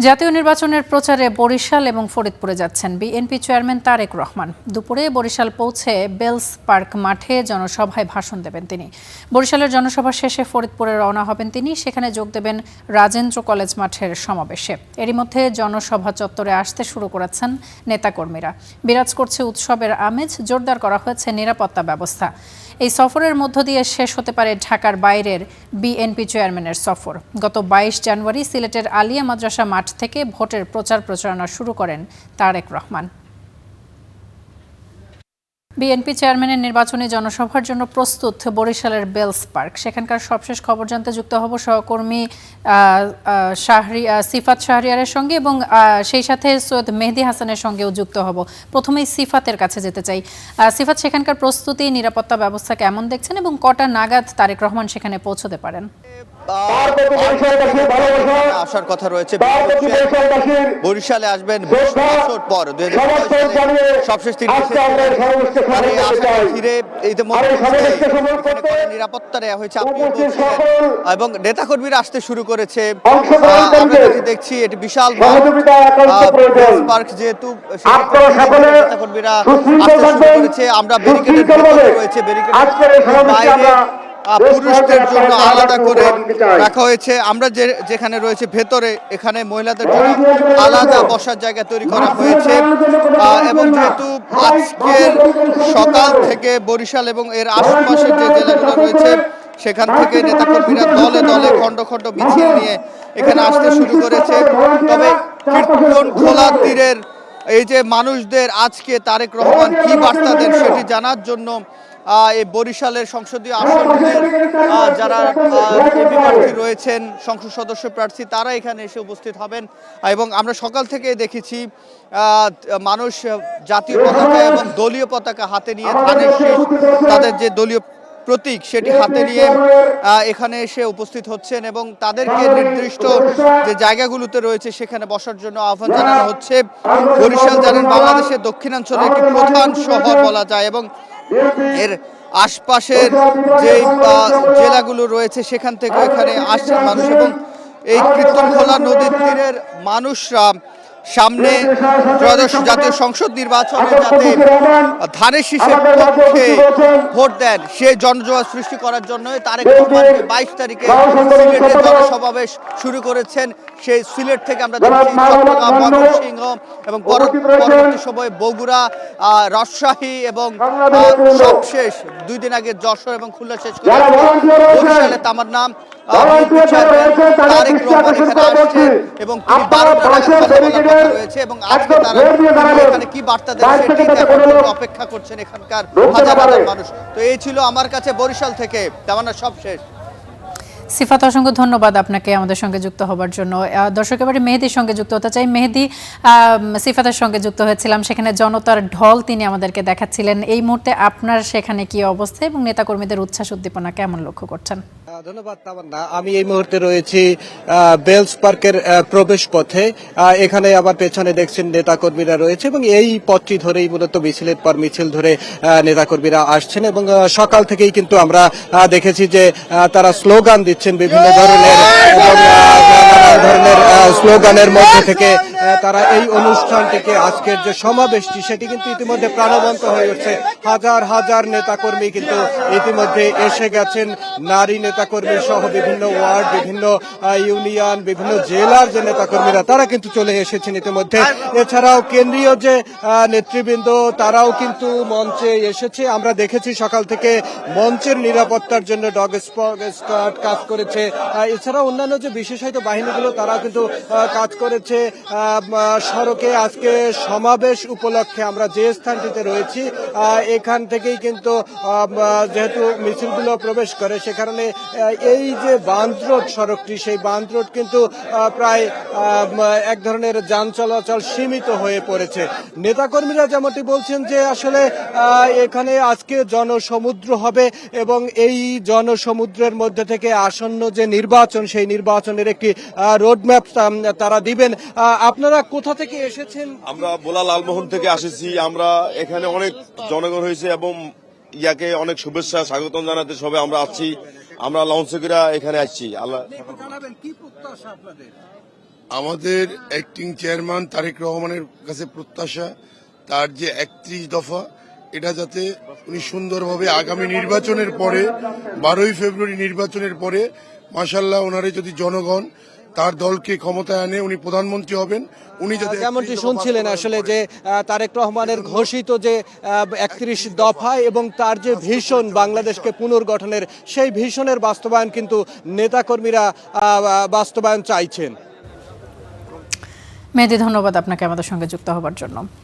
জাতীয় নির্বাচনের প্রচারে বরিশাল এবং ফরিদপুরে যাচ্ছেন বিএনপি চেয়ারম্যান তারেক রহমান। দুপুরে বরিশাল পৌঁছে বেলস পার্ক মাঠে জনসভায় ভাষণ দেবেন তিনি। বরিশালের জনসভা শেষে ফরিদপুরে রওনা হবেন তিনি। সেখানে যোগ দেবেন রাজেন্দ্র কলেজ মাঠের সমাবেশে। এরই মধ্যে জনসভা চত্বরে আসতে শুরু করেছেন নেতাকর্মীরা। বিরাজ করছে উৎসবের আমেজ, জোরদার করা হয়েছে নিরাপত্তা ব্যবস্থা। এই সফরের মধ্য দিয়ে শেষ হতে পারে ঢাকার বাইরের বিএনপি চেয়ারম্যানের সফর। গত 22 জানুয়ারি সিলেটের আলিয়া মাদ্রাসা মাঠ থেকে ভোটের প্রচারণা শুরু করেন তারেক রহমান। বিএনপি চেয়ারম্যানের নির্বাচনী জনসভার জন্য প্রস্তুত বরিশালের বেলস পার্ক। সেখানকার সবশেষ খবর জানতে যুক্ত হব সহকর্মী সিফাত শাহরিয়ারের সঙ্গে এবং সেই সাথে সৈয়দ মেহেদী হাসানের সঙ্গেও যুক্ত হব। প্রথমেই সিফাতের কাছে যেতে চাই। সিফাত, সেখানকার প্রস্তুতি, নিরাপত্তা ব্যবস্থা কেমন দেখছেন এবং কটা নাগাদ তারেক রহমান সেখানে পৌঁছতে পারেন? আসার কথা রয়েছে, বরিশালে আসবেন বছর পর সবশেষ নিরাপত্তা নেওয়া হয়েছে এবং নেতাকর্মীরা আসতে শুরু করেছে। আমরা দেখছি এটি বিশাল পার্ক, যেহেতু নেতাকর্মীরা আসতে শুরু করেছে। আমরা ব্যারিকেডের রয়েছে, ব্যারিকেডের বাইরে পুরুষদের জন্য আলাদা করে রাখা হয়েছে। আমরা যেখানে রয়েছে ভেতরে, এখানে মহিলাদের জন্য আলাদা বসার জায়গা তৈরি করা হয়েছে। এবং যেহেতু আজকের সকাল থেকে বরিশাল এবং এর আশেপাশের যে জেলাগুলো রয়েছে সেখান থেকে নেতাকর্মীরা দলে দলে খণ্ড খণ্ড মিছিল নিয়ে এখানে আসতে শুরু করেছে। তবে কীর্তনখোলা তীরের এই যে মানুষদের আজকে তারেক রহমান কি বার্তা দেন সেটি জানার জন্য এই বরিশালের সংসদীয় আসনের যারা এমপি প্রার্থী রয়েছেন, সংসদ সদস্য প্রার্থী, তারা এখানে এসে উপস্থিত হবেন। এবং আমরা সকাল থেকে দেখেছি মানুষ জাতীয় পতাকা এবং দলীয় পতাকা হাতে নিয়ে, ধানের শীষ তাদের যে দলীয় প্রতীক সেটি হাতে নিয়ে এখানে এসে উপস্থিত হচ্ছেন এবং তাদেরকে নির্দিষ্ট যে জায়গাগুলোতে রয়েছে সেখানে বসার জন্য আহ্বান জানানো হচ্ছে। বরিশাল জানেন বাংলাদেশের দক্ষিণাঞ্চলে একটি প্রধান শহর বলা যায় এবং এর আশপাশের যে জেলাগুলো রয়েছে সেখান থেকে এখানে আসছেন মানুষ। এবং এই কীর্তনখোলা নদীর তীরের মানুষরা সামনে ত্রয়োদশ জাতীয় সংসদ নির্বাচনে যাতে ধানের শীষের পক্ষে ভোট দেন সেই জনজোয়ার সৃষ্টি করার জন্য তারেক রহমান 22 তারিখে সিলেটে জনসমাবেশ শুরু করেছেন। সেই সিলেট থেকে আমরা দেখছি চট্টগ্রাম, ময়মনসিংহ এবং পরবর্তী সময়ে বগুড়া, রাজশাহী এবং সবশেষ 2 দিন আগে যশোর এবং খুলনা শেষ করে বরিশালে তামার নাম তারেক রহমান এখানে আসছেন এবং তিনি 12টা নাগাদ কথা বলার কথা রয়েছে এবং আজকে তারা এখানে কি বার্তা দেন সেটি দেখার জন্য অপেক্ষা করছেন এখানকার হাজার হাজার মানুষ। তো এই ছিল আমার কাছে বরিশাল থেকে তামান্না সবশেষ। সিফাত, অসংখ্য ধন্যবাদ আপনাকে আমাদের সঙ্গে যুক্ত হবার জন্য। দর্শক, এবারে মেহেদির সঙ্গে যুক্ত হতে চাই। মেহেদি, সিফাতের সঙ্গে যুক্ত হয়েছিলাম, সেখানে জনতার ঢল তিনি আমাদেরকে দেখাচ্ছিলেন। এই মুহূর্তে আপনার সেখানে কি অবস্থা এবং নেতাকর্মীদের উচ্ছ্বাস উদ্দীপনা কেমন লক্ষ্য করছেন? ধন্যবাদ তামান্না। আমি এই মুহূর্তে রয়েছি বেলস পার্কের প্রবেশ পথে। এখানে আবার পেছনে দেখছেন নেতাকর্মীরা রয়েছে এবং এই পথটি ধরেই মূলত মিছিলের পর মিছিল ধরে নেতাকর্মীরা আসছেন এবং সকাল থেকেই কিন্তু আমরা দেখেছি যে তারা স্লোগান দিচ্ছেন বিভিন্ন ধরনের স্লোগানের মধ্যে থেকে তারা এই অনুষ্ঠানটিকে, আজকের যে সমাবেশটি সেটি কিন্তু ইতিমধ্যে প্রাণবন্ত হয়ে উঠছে। হাজার হাজার নেতাকর্মী কিন্তু ইতিমধ্যে এসে গেছেন। নারী নেতাকর্মী সহ বিভিন্ন ওয়ার্ড, বিভিন্ন ইউনিয়ন, বিভিন্ন জেলার যে নেতাকর্মীরা তারা কিন্তু চলে এসেছেন ইতিমধ্যে। এছাড়াও কেন্দ্রীয় যে নেতৃবৃন্দ তারাও কিন্তু মঞ্চে এসেছে। আমরা দেখেছি সকাল থেকে মঞ্চের নিরাপত্তার জন্য ডগ স্কোয়াড কাজ করেছে। এছাড়াও অন্যান্য যে বিশেষায়িত বাহিনীগুলো তারা কিন্তু কাজ করেছে। সড়কে আজকে সমাবেশ উপলক্ষে আমরা যে স্থানটিতে রয়েছি এখান থেকেই কিন্তু যেহেতু মিছিলগুলো প্রবেশ করে সে কারণে এই যে বান্দ রোড সড়কটি, সেই বান্দ রোড কিন্তু প্রায় এক ধরনের যান চলাচল সীমিত হয়ে পড়েছে। নেতাকর্মীরা যেমনটি বলছেন যে আসলে এখানে আজকে জনসমুদ্র হবে এবং এই জনসমুদ্রের মধ্যে থেকে আসন্ন যে নির্বাচন সেই নির্বাচনের একটি রোডম্যাপ তারা দিবেন। আপনারা কোথা থেকে এসেছেন? আমরা বোলা লালমোহন থেকে এসেছি। আমরা এখানে অনেক জনগণ হয়েছে এবং ইয়াকে অনেক শুভেচ্ছা স্বাগতম জানাতে সবে আমরা আসছি। আমরা লঞ্চেরা এখানে আসছি। আল্লাহ আমাদের অ্যাক্টিং চেয়ারম্যান তারেক রহমানের কাছে প্রত্যাশা তার যে 31 দফা এটা যাতে উনি সুন্দরভাবে আগামী নির্বাচনের পরে 12ই ফেব্রুয়ারি নির্বাচনের পরে মাশাআল্লাহ ওনারে যদি জনগণ তার দলকে ক্ষমতায় আনে উনি প্রধানমন্ত্রী হবেন উনি যাতে যেমনটি শুনছিলেন আসলে যে তারেক রহমানের ঘোষিত যে 31 দফা এবং তার যে ভিশন বাংলাদেশকে পুনর্গঠনের সেই ভিশনের বাস্তবায়ন কিন্তু নেতাকর্মীরা বাস্তবায়ন চাইছেন। মেহেদী, ধন্যবাদ আপনাকে আমাদের সঙ্গে যুক্ত হবার জন্য।